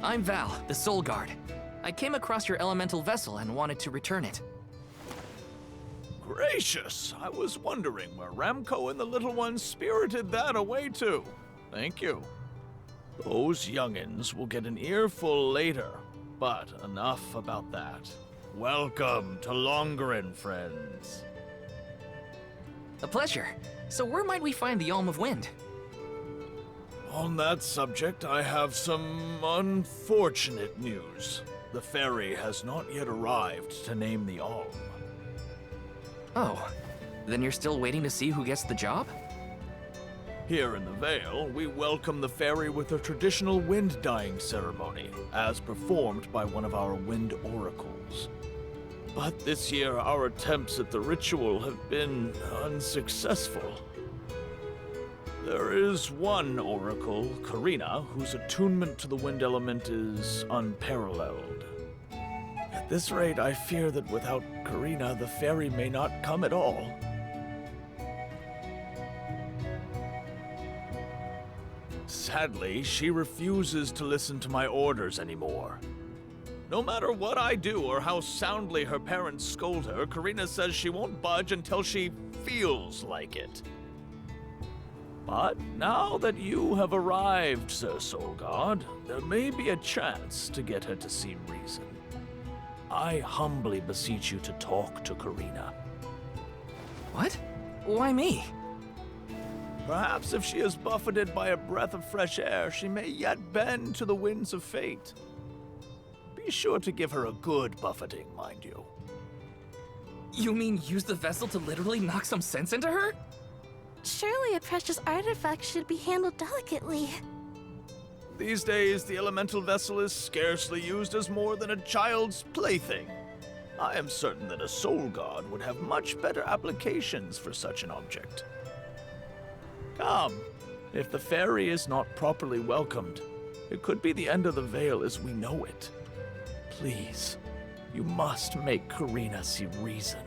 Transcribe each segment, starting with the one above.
I'm Val, the Soul Guard. I came across your elemental vessel and wanted to return it. Gracious! I was wondering where Ramco and the little ones spirited that away to. Thank you. Those youngins will get an earful later, but enough about that. Welcome to Longren, friends. A pleasure. So where might we find the Alm of Wind? On that subject, I have some unfortunate news. The ferry has not yet arrived to name the Alm. Oh, then you're still waiting to see who gets the job? Here in the Vale, we welcome the ferry with a traditional wind-dyeing ceremony, as performed by one of our wind oracles. But this year, our attempts at the ritual have been unsuccessful. There is one oracle, Karina, whose attunement to the wind element is unparalleled. At this rate, I fear that without Karina, the ferry may not come at all. Sadly, she refuses to listen to my orders anymore. No matter what I do or how soundly her parents scold her, Karina says she won't budge until she feels like it. But now that you have arrived, Sir Soul God, there may be a chance to get her to see reason. I humbly beseech you to talk to Karina. What? Why me? Perhaps if she is buffeted by a breath of fresh air, she may yet bend to the winds of fate. Be sure to give her a good buffeting, mind you. You mean use the vessel to literally knock some sense into her? Surely a precious artifact should be handled delicately. These days, the elemental vessel is scarcely used as more than a child's plaything. I am certain that a soul god would have much better applications for such an object. Come, if the ferry is not properly welcomed, it could be the end of the Vale as we know it. Please, you must make Karina see reason.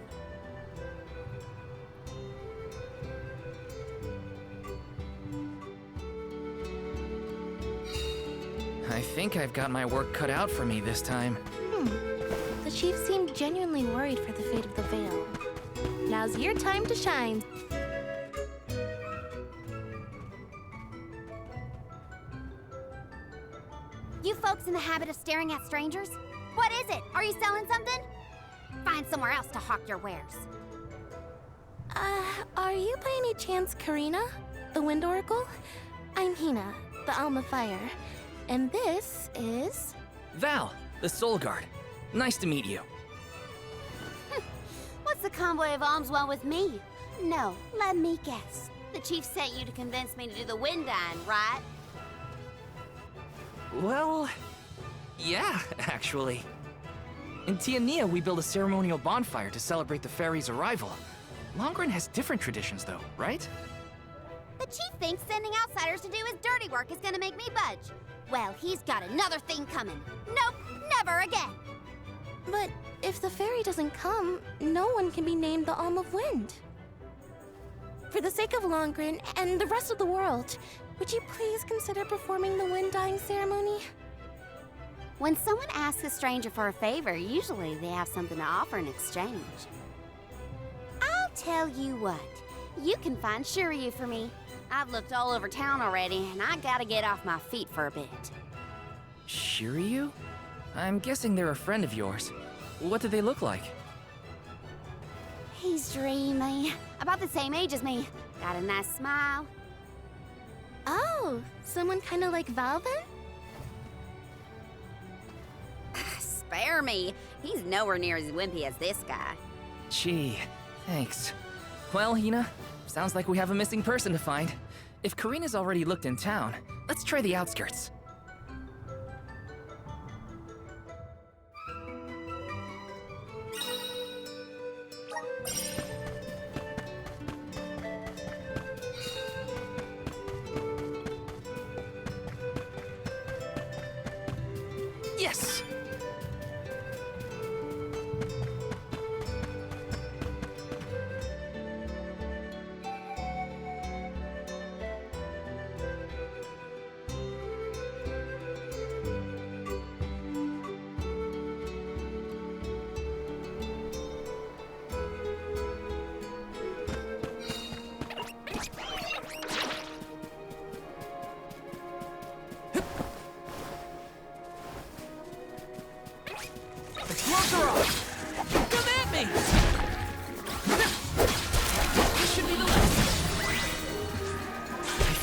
I think I've got my work cut out for me this time. The chief seemed genuinely worried for the fate of the Vale. Now's your time to shine. You folks in the habit of staring at strangers? What is it? Are you selling something? Find somewhere else to hawk your wares. Are you by any chance Karina, the Wind Oracle? I'm Hina, the Alm of Fire. And this is... Val, the Soul Guard. Nice to meet you. What's the convoy of alms want with me? No, let me guess. The chief sent you to convince me to do the wind dyeing, right? Well, yeah, actually. In Tiania, we build a ceremonial bonfire to celebrate the ferry's arrival. Longren has different traditions, though, right? The chief thinks sending outsiders to do his dirty work is gonna make me budge. Well, he's got another thing coming. Nope, never again. But if the ferry doesn't come, no one can be named the Alm of Wind. For the sake of Longren and the rest of the world, would you please consider performing the wind dyeing ceremony? When someone asks a stranger for a favor, usually they have something to offer in exchange. I'll tell you what, you can find Shiryu for me. I've looked all over town already, and I gotta get off my feet for a bit. Shiryu? I'm guessing they're a friend of yours. What do they look like? He's dreamy. About the same age as me. Got a nice smile. Oh, someone kinda like Val then? Spare me. He's nowhere near as wimpy as this guy. Gee, thanks. Well, Hina, sounds like we have a missing person to find. If Karina's already looked in town, let's try the outskirts. Yes!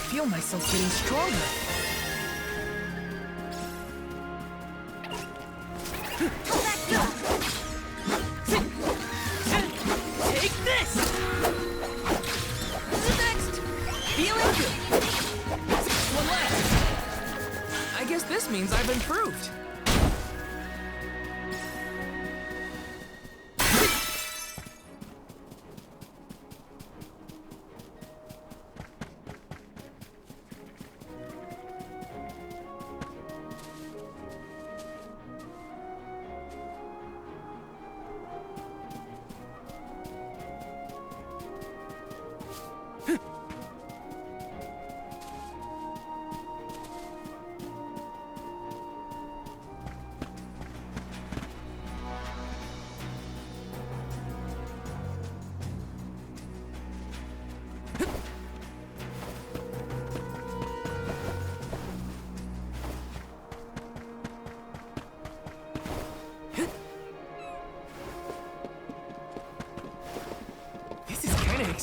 feel myself getting stronger. How'd that go? Take this! Next! Feeling good. One last. I guess this means I've improved.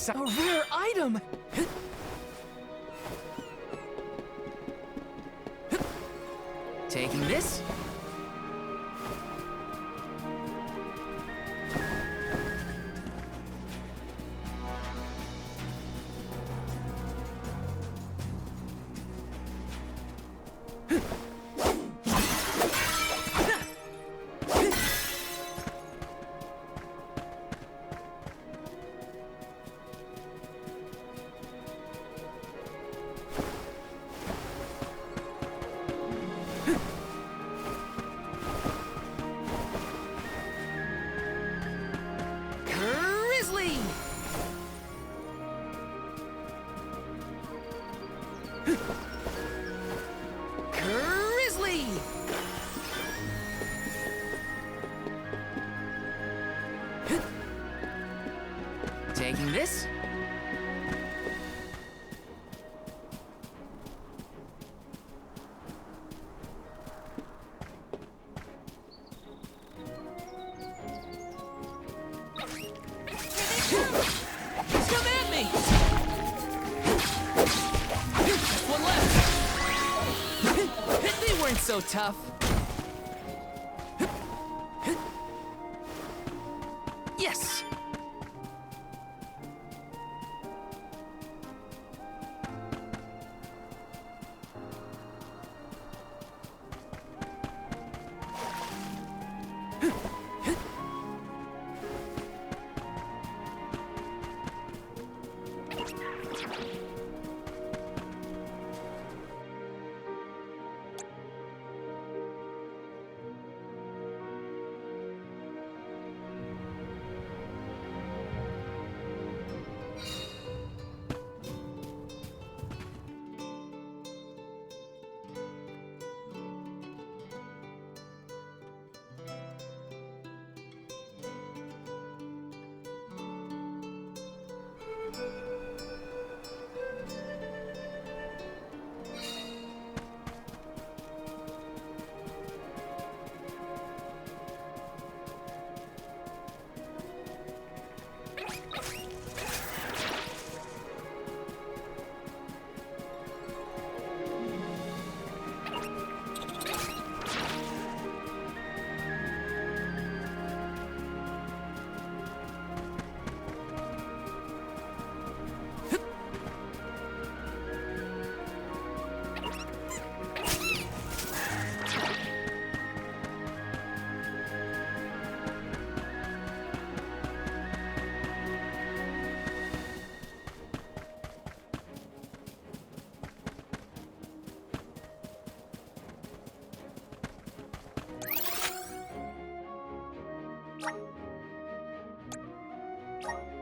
A rare item! Taking this. Taking this. Come at me! One left. They weren't so tough. Yes!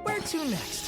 Where to next?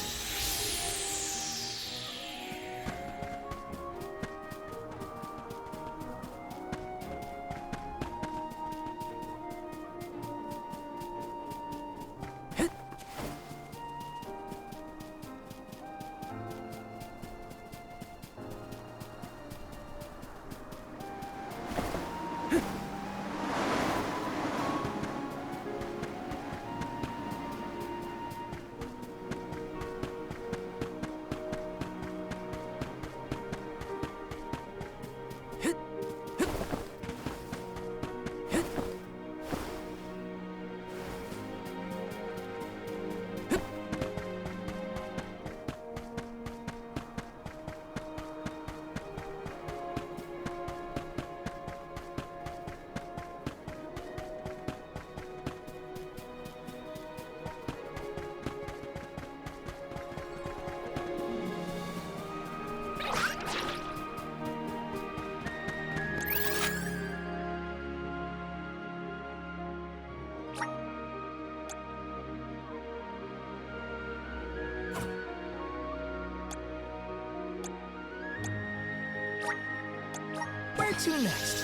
to next?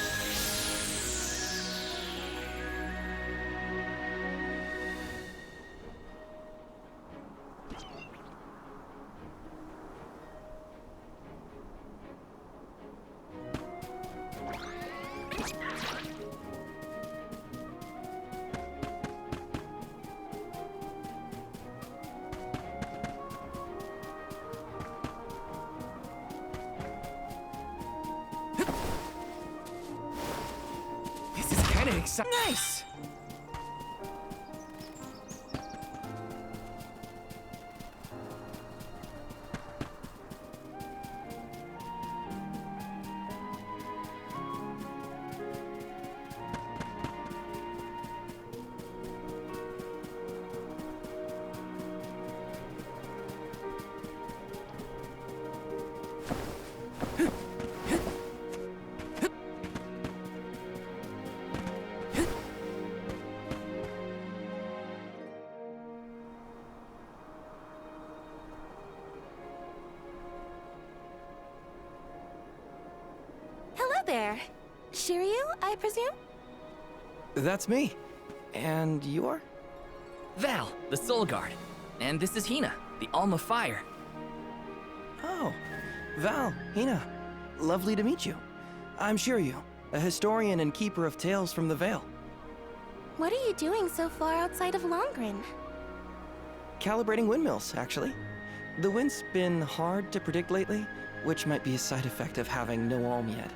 Nice! There. Shiryu, I presume? That's me. And you are? Val, the Soul Guard. And this is Hina, the Alma Fire. Oh, Val, Hina. Lovely to meet you. I'm Shiryu, a historian and keeper of tales from the Vale. What are you doing so far outside of Longren? Calibrating windmills, actually. The wind's been hard to predict lately, which might be a side effect of having no alm yet.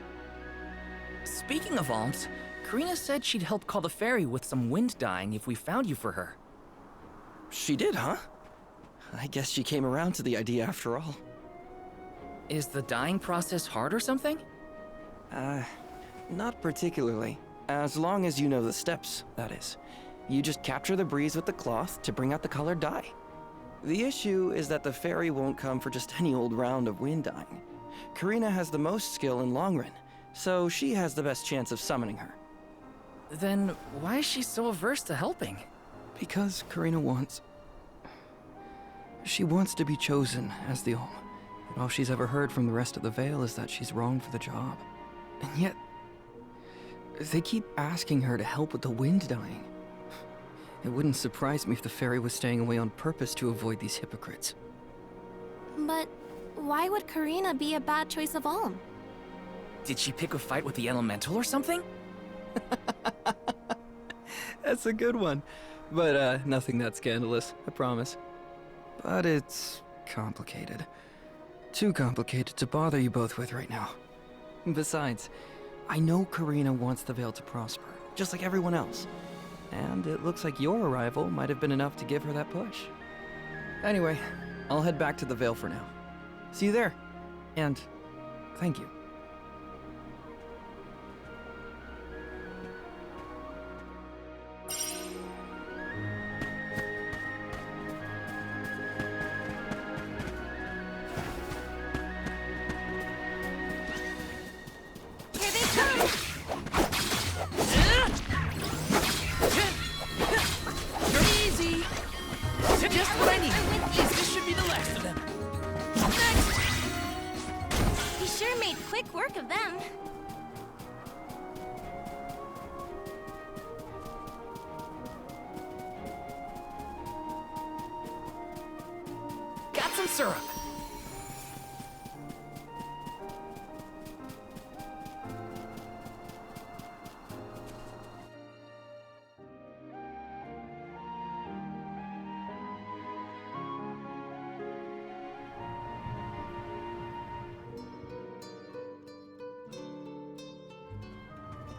Speaking of alms, Karina said she'd help call the fairy with some wind dyeing if we found you for her. She did, huh? I guess she came around to the idea after all. Is the dyeing process hard or something? Not particularly. As long as you know the steps, that is. You just capture the breeze with the cloth to bring out the colored dye. The issue is that the fairy won't come for just any old round of wind dyeing. Karina has the most skill in Longren, so she has the best chance of summoning her. Then why is she so averse to helping? Because Karina wants... She wants to be chosen as the Alm. All she's ever heard from the rest of the Vale is that she's wrong for the job. And yet, they keep asking her to help with the wind dyeing. It wouldn't surprise me if the fairy was staying away on purpose to avoid these hypocrites. But why would Karina be a bad choice of Alm? Did she pick a fight with the elemental or something? That's a good one. But nothing that scandalous, I promise. But it's complicated. Too complicated to bother you both with right now. Besides, I know Karina wants the Vale to prosper, just like everyone else. And it looks like your arrival might have been enough to give her that push. Anyway, I'll head back to the Vale for now. See you there. And thank you.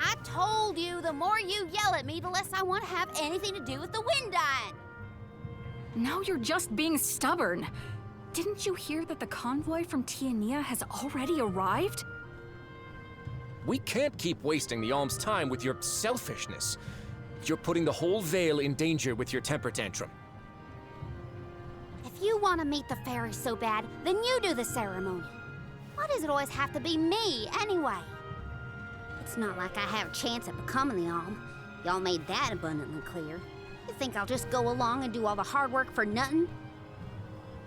I told you, the more you yell at me, the less I want to have anything to do with the wind dyeing. Now you're just being stubborn. Didn't you hear that the convoy from Tiania has already arrived? We can't keep wasting the Alm's time with your selfishness. You're putting the whole Vale in danger with your temper tantrum. If you want to meet the fairy so bad, then you do the ceremony. Why does it always have to be me, anyway? It's not like I have a chance at becoming the Alm. Y'all made that abundantly clear. You think I'll just go along and do all the hard work for nothing?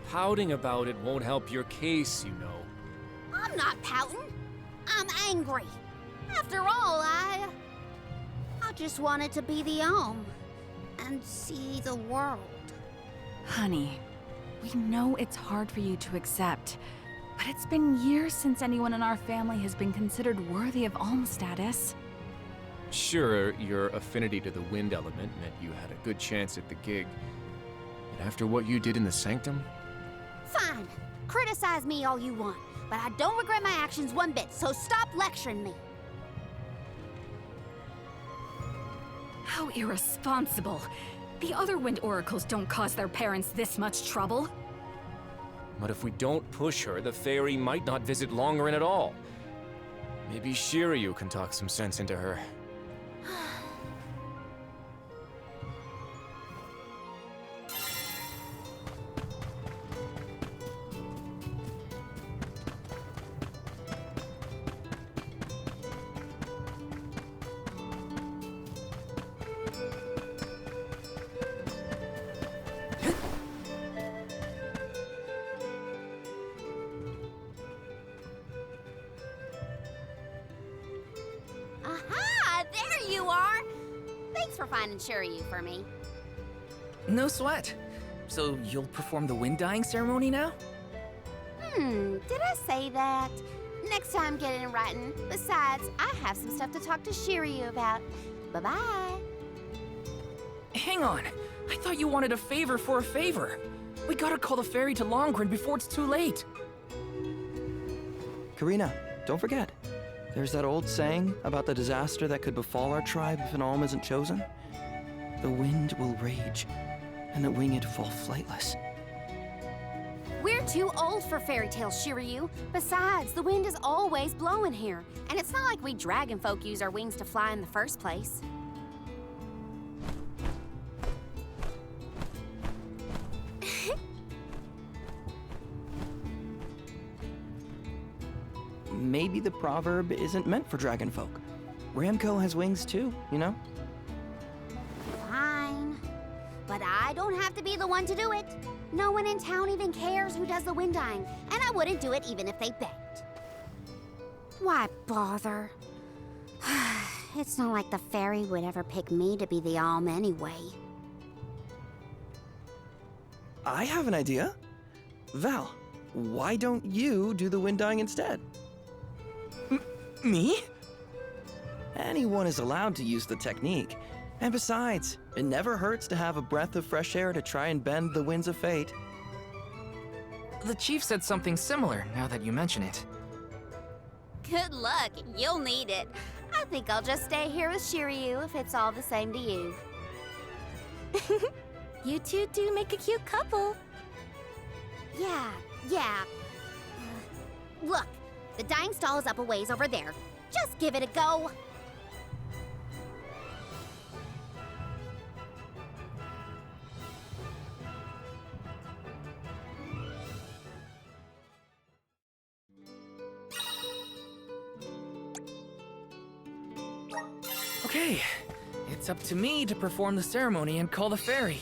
Pouting about it won't help your case, you know. I'm not pouting. I'm angry. After all, I just wanted to be the Alm and see the world. Honey, we know it's hard for you to accept, but it's been years since anyone in our family has been considered worthy of Alm status. Sure, your affinity to the wind element meant you had a good chance at the gig. But after what you did in the Sanctum? Fine. Criticize me all you want, but I don't regret my actions one bit, so stop lecturing me. How irresponsible. The other Wind Oracles don't cause their parents this much trouble. But if we don't push her, the fairy might not visit Longren at all. Maybe Shiryu can talk some sense into her. Aha! There you are! Thanks for finding Shiryu for me. No sweat. So you'll perform the wind dyeing ceremony now? Did I say that? Next time, get it in writing. Besides, I have some stuff to talk to Shiryu about. Bye-bye. Hang on. I thought you wanted a favor for a favor. We gotta call the fairy to Longren before it's too late. Karina, don't forget. There's that old saying about the disaster that could befall our tribe if an alm isn't chosen. The wind will rage, and the winged fall flightless. We're too old for fairy tales, Shiryu. Besides, the wind is always blowing here, and it's not like we dragon folk use our wings to fly in the first place. Maybe the proverb isn't meant for dragonfolk. Ramco has wings too, you know? Fine. But I don't have to be the one to do it. No one in town even cares who does the wind dyeing, and I wouldn't do it even if they begged. Why bother? It's not like the fairy would ever pick me to be the Alm anyway. I have an idea. Val, why don't you do the wind dyeing instead? Me? Anyone is allowed to use the technique. And besides, it never hurts to have a breath of fresh air to try and bend the winds of fate. The chief said something similar, now that you mention it. Good luck, you'll need it. I think I'll just stay here with Shiryu if it's all the same to you. You two do make a cute couple. Yeah. Look, the dyeing stall is up a ways over there. Just give it a go. Okay, it's up to me to perform the ceremony and call the fairy.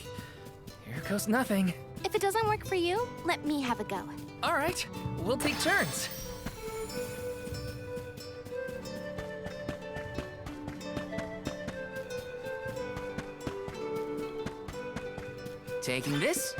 Here goes nothing. If it doesn't work for you, let me have a go. All right, we'll take turns. Taking this.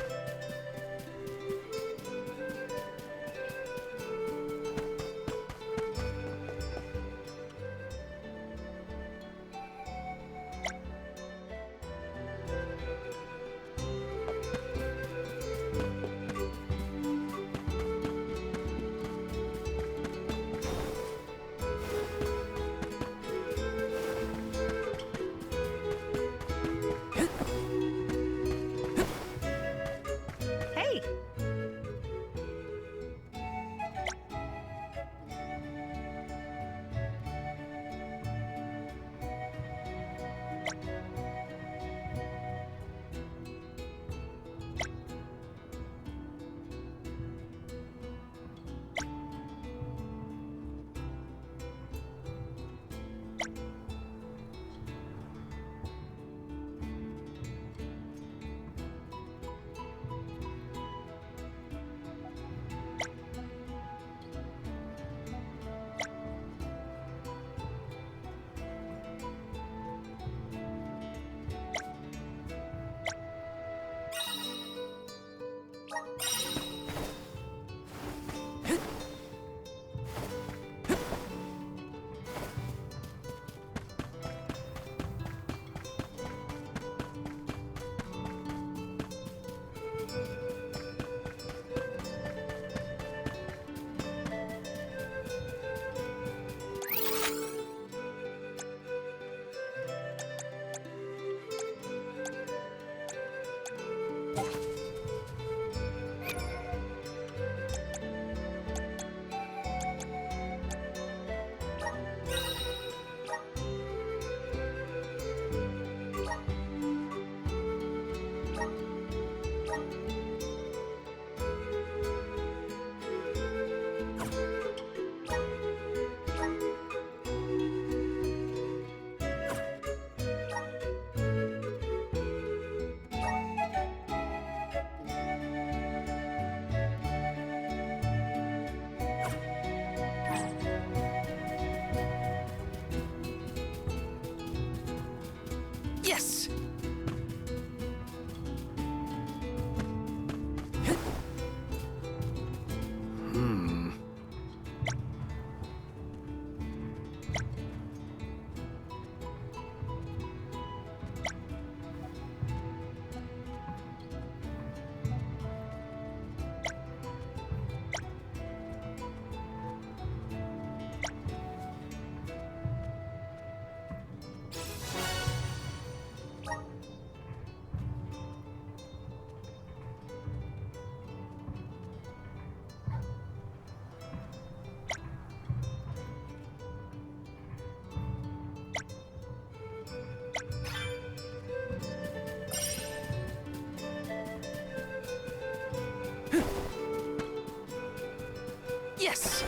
Yes!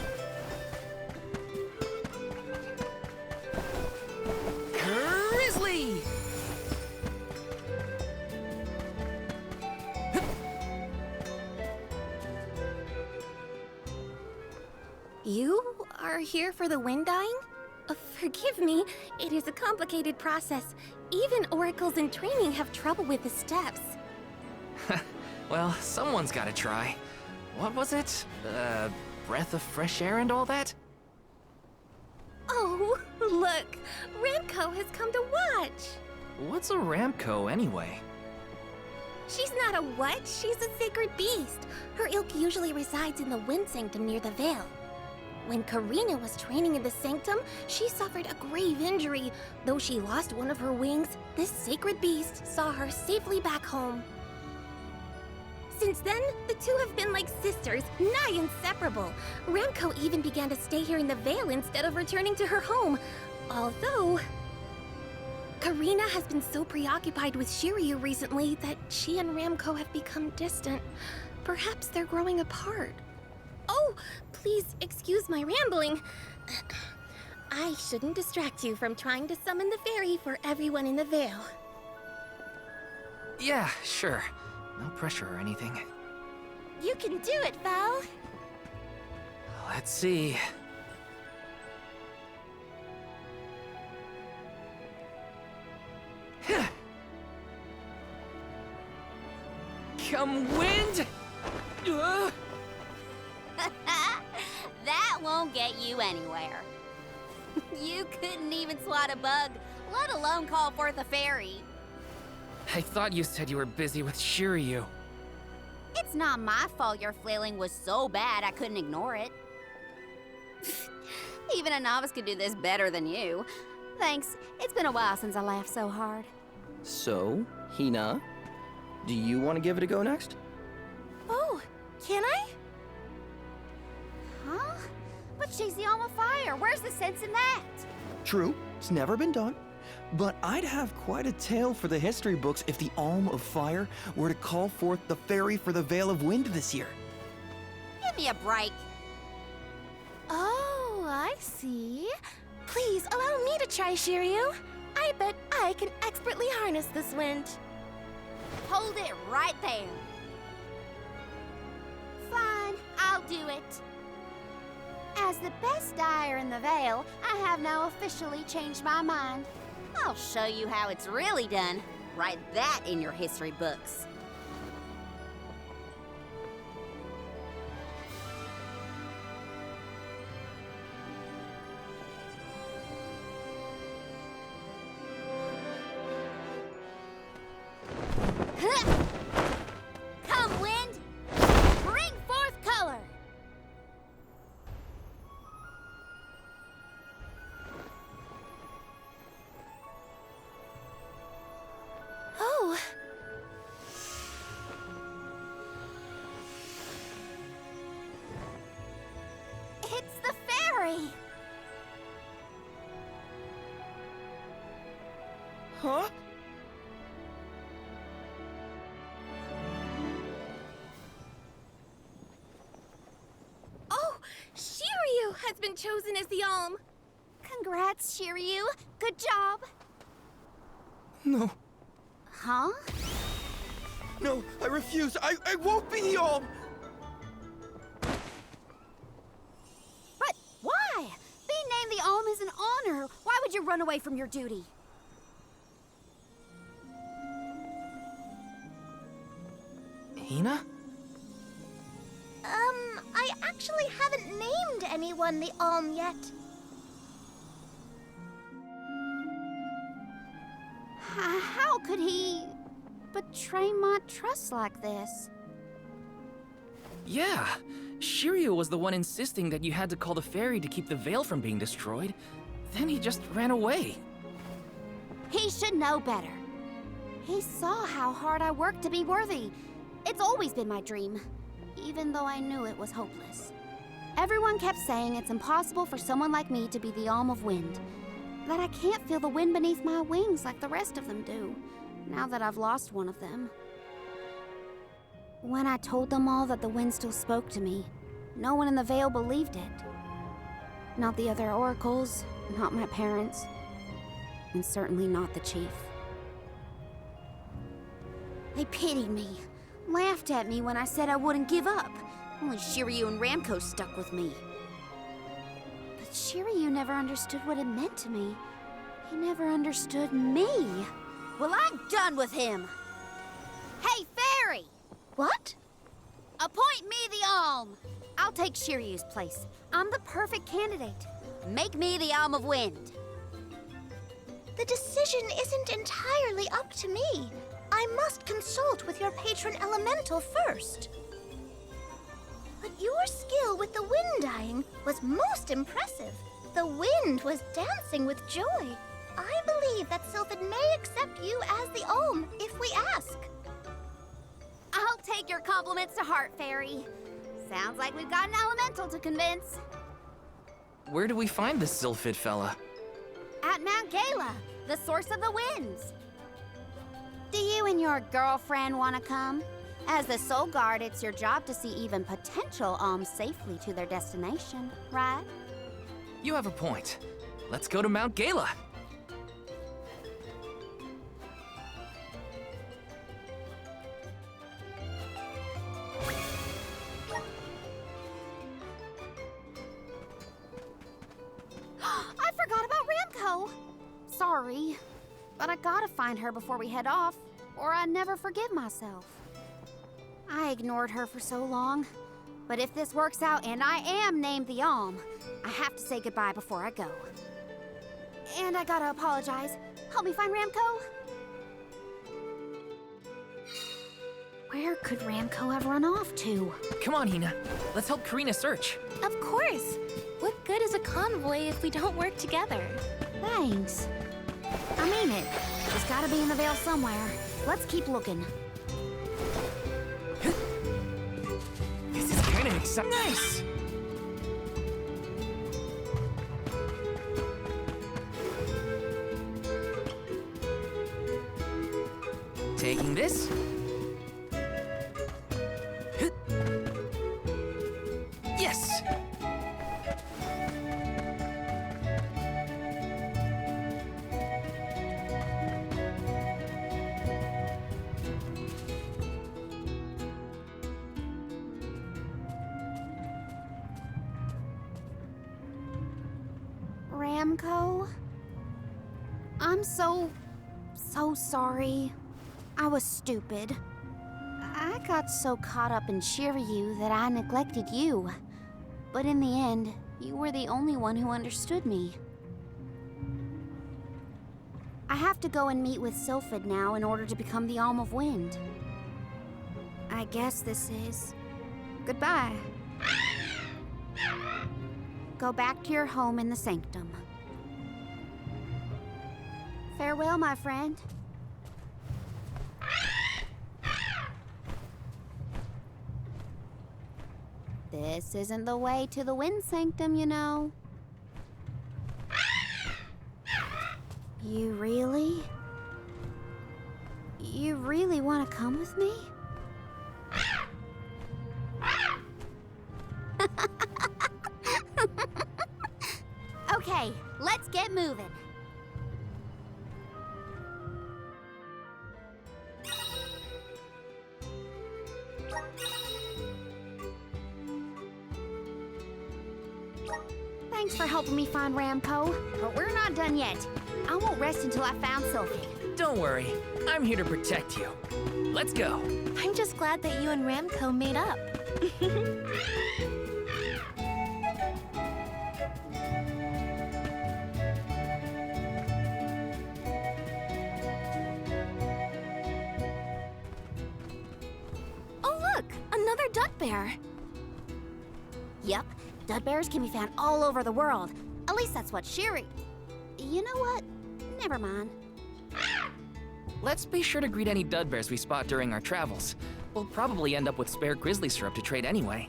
Grizzly! You are here for the wind dyeing? Forgive me, it is a complicated process. Even oracles in training have trouble with the steps. Well, someone's gotta try. What was it? Breath of fresh air and all that? Oh, look! Ramco has come to watch! What's a Ramco anyway? She's not a what? She's a sacred beast. Her ilk usually resides in the Wind Sanctum near the Veil. When Karina was training in the Sanctum, she suffered a grave injury. Though she lost one of her wings, this sacred beast saw her safely back home. Since then, the two have been like sisters, nigh inseparable. Ramco even began to stay here in the Veil instead of returning to her home. Although, Karina has been so preoccupied with Shiryu recently that she and Ramco have become distant. Perhaps they're growing apart. Oh, please excuse my rambling. I shouldn't distract you from trying to summon the fairy for everyone in the Veil. Yeah, sure. No pressure or anything. You can do it, Val. Let's see. Come wind! That won't get you anywhere. You couldn't even swat a bug, let alone call forth a fairy. I thought you said you were busy with Shiryu. It's not my fault your flailing was so bad I couldn't ignore it. Even a novice could do this better than you. Thanks. It's been a while since I laughed so hard. So, Hina, do you want to give it a go next? Oh, can I? Huh? But she's the alma fire. Where's the sense in that? True, it's never been done. But I'd have quite a tale for the history books if the Alm of Fire were to call forth the fairy for the Veil of Wind this year. Give me a break. Oh, I see. Please allow me to try, Shiryu. I bet I can expertly harness this wind. Hold it right there. Fine, I'll do it. As the best dyer in the Veil, I have now officially changed my mind. I'll show you how it's really done. Write that in your history books. Come, wind! Bring forth color! Oh. It's the fairy! Huh? Oh, Shiryu has been chosen as the Alm. Congrats, Shiryu. Good job. No, Huh? no, I refuse. I won't be the Alm. But why? Being named the Alm is an honor. Why would you run away from your duty? Hina? I actually haven't named anyone the Alm yet. How could he betray my trust like this? Yeah. Shiryu was the one insisting that you had to call the fairy to keep the veil from being destroyed. Then he just ran away. He should know better. He saw how hard I worked to be worthy. It's always been my dream, even though I knew it was hopeless. Everyone kept saying it's impossible for someone like me to be the Alm of Wind, that I can't feel the wind beneath my wings like the rest of them do, now that I've lost one of them. When I told them all that the wind still spoke to me, no one in the Vale believed it. Not the other oracles, not my parents, and certainly not the chief. They pitied me, laughed at me when I said I wouldn't give up. Only Shiryu and Ramko stuck with me. But Shiryu never understood what it meant to me. He never understood me. Well, I'm done with him. Hey, Fairy! What? Appoint me the Alm. I'll take Shiryu's place. I'm the perfect candidate. Make me the Alm of Wind. The decision isn't entirely up to me. I must consult with your patron elemental first. But your skill with the wind dyeing was most impressive. The wind was dancing with joy. I believe that Sylphid may accept you as the Alm if we ask. I'll take your compliments to heart, Fairy. Sounds like we've got an elemental to convince. Where do we find this Sylphid fella? At Mount Gala, the source of the winds. Do you and your girlfriend want to come? As the Soul Guard, it's your job to see even potential alms safely to their destination, right? You have a point. Let's go to Mount Gala. I forgot about Ramko. Sorry, but I gotta find her before we head off, or I'd never forgive myself. I ignored her for so long, but if this works out and I am named the Alm, I have to say goodbye before I go. And I gotta apologize. Help me find Ramko. Where could Ramko have run off to? Come on, Hina. Let's help Karina search. Of course. What good is a convoy if we don't work together? Thanks. I mean it. She's gotta be in the Vale somewhere. Let's keep looking. This is kind of exciting. Nice! Taking this. Yes! Ramko? I'm so sorry. I was stupid. I got so caught up in Shiryu that I neglected you. But in the end, you were the only one who understood me. I have to go and meet with Sylphid now in order to become the Alm of Wind. I guess this is goodbye. Go back to your home in the Sanctum. Farewell, my friend. This isn't the way to the Wind Sanctum, you know. You really want to come with me? Okay, let's get moving. Thanks for helping me find Ramko, but we're not done yet. I won't rest until I found Sylphid. Don't worry. I'm here to protect you. Let's go. I'm just glad that you and Ramko made up. Oh look! Another duck bear! Yep, dud bears can be found all over the world. At least that's what Shiri... You know what? Never mind. Let's be sure to greet any dud bears we spot during our travels. We'll probably end up with spare grizzly syrup to trade anyway.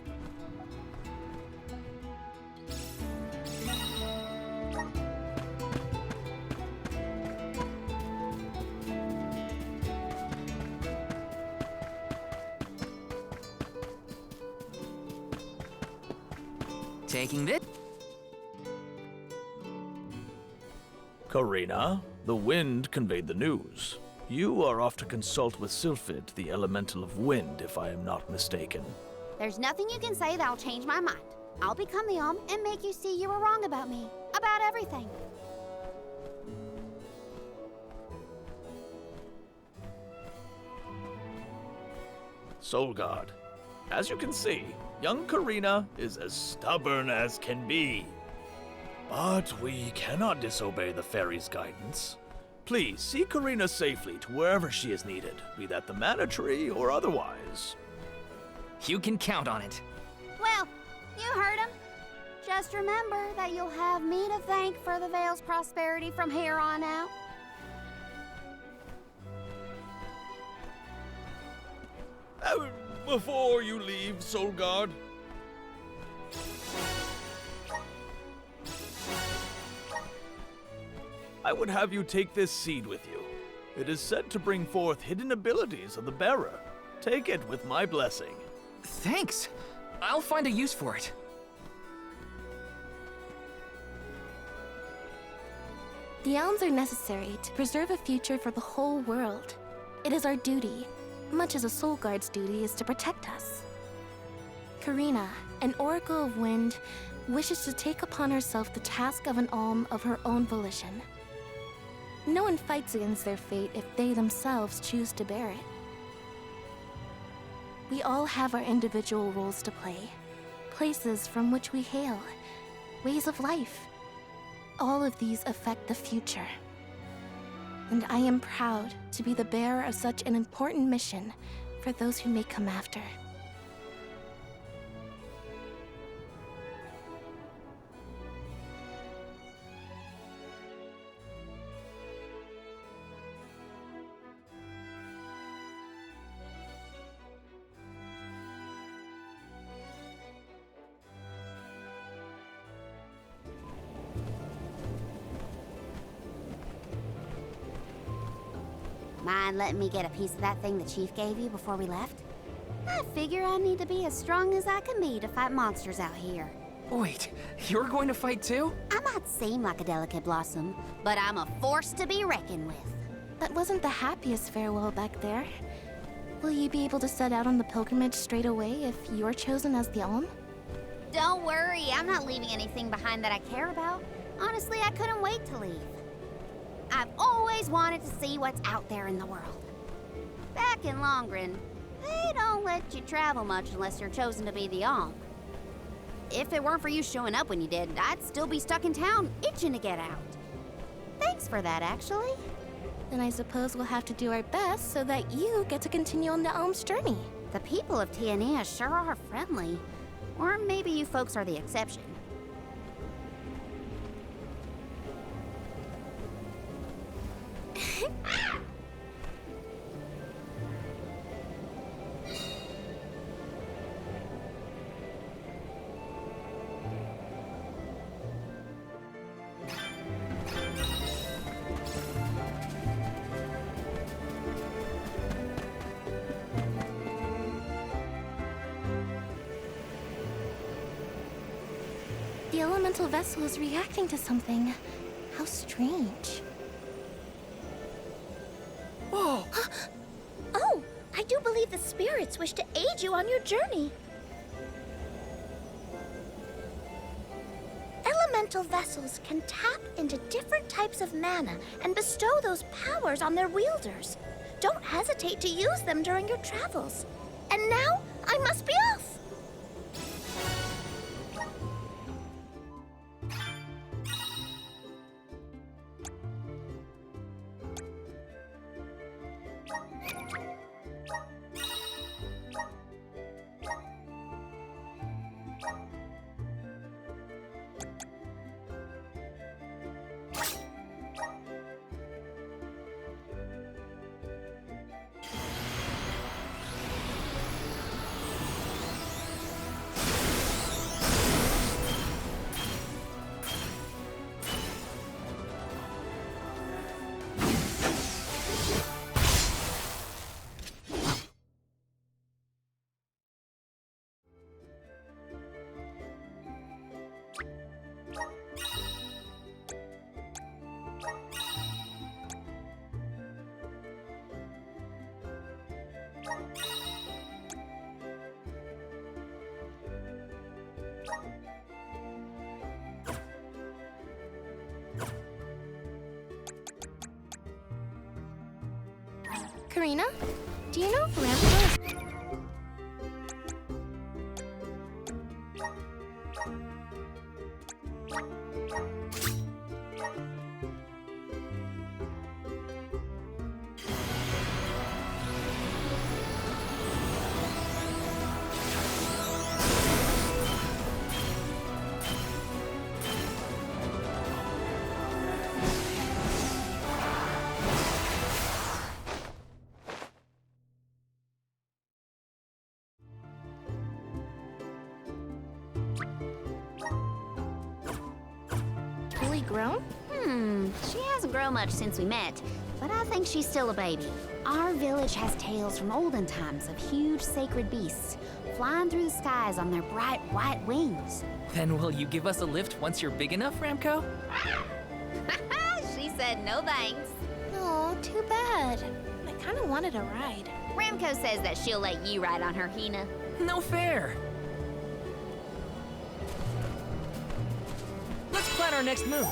Taking this. Karina, the wind conveyed the news. You are off to consult with Sylphid, the elemental of wind, if I am not mistaken. There's nothing you can say that'll change my mind. I'll become the Alm and make you see you were wrong about me. About everything. Soul Guard, as you can see, young Karina is as stubborn as can be. But we cannot disobey the fairy's guidance. Please see Karina safely to wherever she is needed, be that the Mana Tree or otherwise. You can count on it. Well, you heard him. Just remember that you'll have me to thank for the Vale's prosperity from here on out. Before you leave, Soul Guard. I would have you take this seed with you. It is said to bring forth hidden abilities of the bearer. Take it with my blessing. Thanks. I'll find a use for it. The elms are necessary to preserve a future for the whole world. It is our duty, much as a Soul Guard's duty is to protect us. Karina, an Oracle of Wind, wishes to take upon herself the task of an alm of her own volition. No one fights against their fate if they themselves choose to bear it. We all have our individual roles to play, places from which we hail, ways of life. All of these affect the future. And I am proud to be the bearer of such an important mission for those who may come after. Mind letting me get a piece of that thing the Chief gave you before we left? I figure I need to be as strong as I can be to fight monsters out here. Wait, you're going to fight too? I might seem like a delicate blossom, but I'm a force to be reckoned with. That wasn't the happiest farewell back there. Will you be able to set out on the pilgrimage straight away if you're chosen as the alm? Don't worry, I'm not leaving anything behind that I care about. Honestly, I couldn't wait to leave. I've always wanted to see what's out there in the world. Back in Longren, they don't let you travel much unless you're chosen to be the alm. If it weren't for you showing up when you did, I'd still be stuck in town, itching to get out. Thanks for that, actually. Then I suppose we'll have to do our best so that you get to continue on the alm's journey. The people of Tiania sure are friendly. Or maybe you folks are the exception. The elemental vessel is reacting to something. How strange. Whoa! Oh, I do believe the spirits wish to aid you on your journey. Elemental vessels can tap into different types of mana and bestow those powers on their wielders. Don't hesitate to use them during your travels. And now, I must be off! Karina, do you know if Ramco is... fully grown? She hasn't grown much since we met, but I think she's still a baby. Our village has tales from olden times of huge sacred beasts flying through the skies on their bright white wings. Then will you give us a lift once you're big enough, Ramco? She said no thanks. Oh, too bad. I kind of wanted a ride. Ramco says that she'll let you ride on her, Hina. No fair! Let's plan our next move.